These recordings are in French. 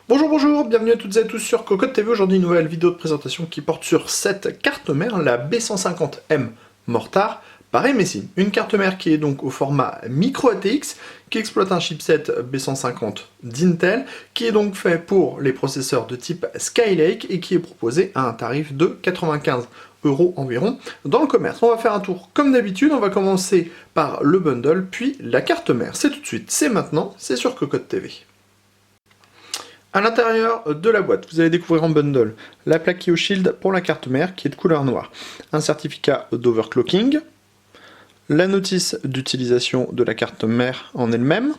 Bonjour, bienvenue à toutes et à tous sur Cocotte TV. Aujourd'hui, une nouvelle vidéo de présentation qui porte sur cette carte mère, la B150M Mortar par MSI. Une carte mère qui est donc au format micro ATX, qui exploite un chipset B150 d'Intel, qui est donc fait pour les processeurs de type Skylake et qui est proposé à un tarif de 95 € environ dans le commerce. On va faire un tour comme d'habitude, on va commencer par le bundle, puis la carte mère. C'est tout de suite, c'est maintenant, c'est sur Cocotte TV. À l'intérieur de la boîte, vous allez découvrir en bundle la plaque IO Shield pour la carte mère qui est de couleur noire, un certificat d'overclocking, la notice d'utilisation de la carte mère en elle-même,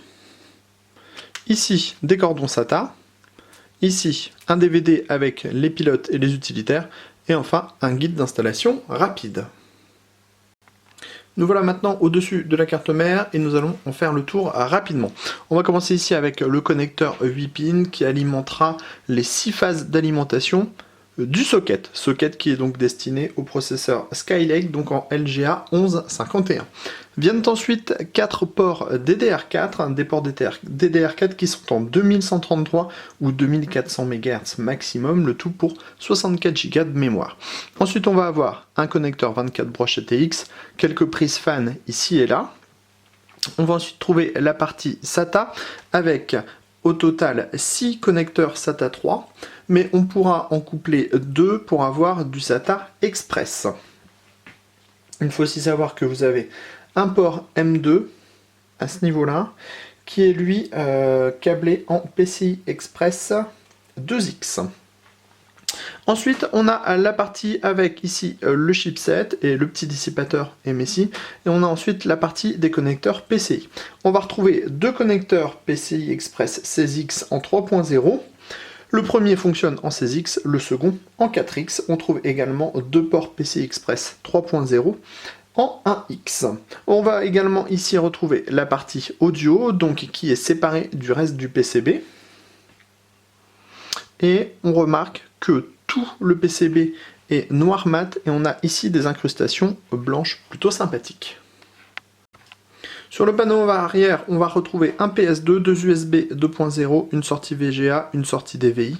ici des cordons SATA, ici un DVD avec les pilotes et les utilitaires, et enfin un guide d'installation rapide. Nous voilà maintenant au-dessus de la carte mère et nous allons en faire le tour rapidement. On va commencer ici avec le connecteur 8 pins qui alimentera les 6 phases d'alimentation du socket. Socket qui est donc destiné au processeur Skylake, donc en LGA 1151. Viennent ensuite 4 ports DDR4, des ports DDR4 qui sont en 2133 ou 2400 MHz maximum, le tout pour 64 Go de mémoire. Ensuite on va avoir un connecteur 24 broches ATX, quelques prises fan ici et là. On va ensuite trouver la partie SATA avec au total 6 connecteurs SATA 3, mais on pourra en coupler 2 pour avoir du SATA Express. Il faut aussi savoir que vous avez un port M2 à ce niveau-là, qui est lui câblé en PCI Express 2X. Ensuite, on a la partie avec ici le chipset et le petit dissipateur MSI, et on a ensuite la partie des connecteurs PCI. On va retrouver deux connecteurs PCI Express 16X en 3.0. Le premier fonctionne en 16X, le second en 4X. On trouve également deux ports PCI Express 3.0 en 1X. On va également ici retrouver la partie audio, donc qui est séparée du reste du PCB. Et on remarque que tout le PCB est noir mat et on a ici des incrustations blanches plutôt sympathiques. Sur le panneau arrière, on va retrouver un PS2, deux USB 2.0, une sortie VGA, une sortie DVI,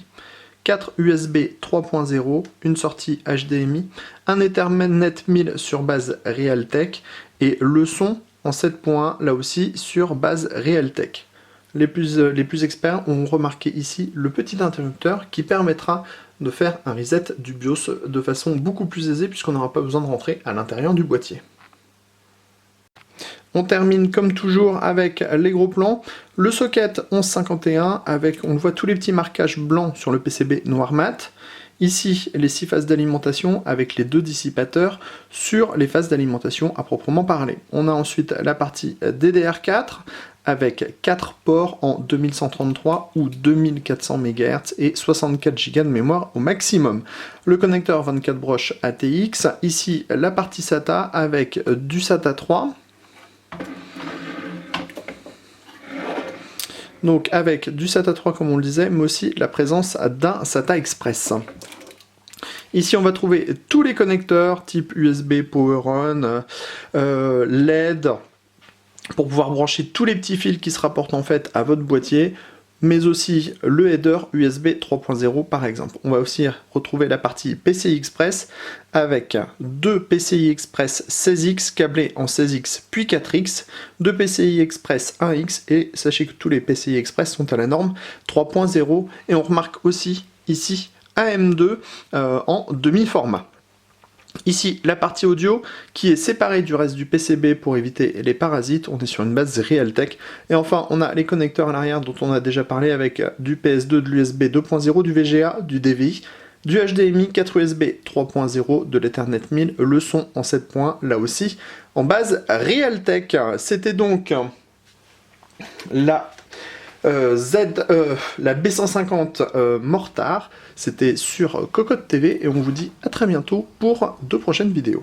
4 USB 3.0, une sortie HDMI, un Ethernet 1000 sur base Realtek et le son en 7.1 là aussi sur base Realtek. Les plus experts ont remarqué ici le petit interrupteur qui permettra de faire un reset du BIOS de façon beaucoup plus aisée puisqu'on n'aura pas besoin de rentrer à l'intérieur du boîtier. On termine comme toujours avec les gros plans. Le socket 1151 avec, on le voit, tous les petits marquages blancs sur le PCB noir mat. Ici, les 6 phases d'alimentation avec les 2 dissipateurs sur les phases d'alimentation à proprement parler. On a ensuite la partie DDR4 avec 4 ports en 2133 ou 2400 MHz et 64 Go de mémoire au maximum. Le connecteur 24 broches ATX, ici la partie SATA avec du SATA 3. Donc avec du SATA 3 comme on le disait, mais aussi la présence d'un SATA Express. Ici on va trouver tous les connecteurs type USB, Power On, LED, pour pouvoir brancher tous les petits fils qui se rapportent en fait à votre boîtier, mais aussi le header USB 3.0 par exemple. On va aussi retrouver la partie PCI Express avec deux PCI Express 16X câblés en 16X puis 4X, deux PCI Express 1X et sachez que tous les PCI Express sont à la norme 3.0 et on remarque aussi ici AM2 en demi-format. Ici, la partie audio qui est séparée du reste du PCB pour éviter les parasites. On est sur une base Realtek. Et enfin, on a les connecteurs à l'arrière dont on a déjà parlé avec du PS2, de l'USB 2.0, du VGA, du DVI, du HDMI, 4 USB 3.0, de l'Ethernet 1000, le son en 7 points, là aussi, en base Realtek. C'était donc la B150 Mortar, c'était sur Cocotte TV et on vous dit à très bientôt pour de prochaines vidéos.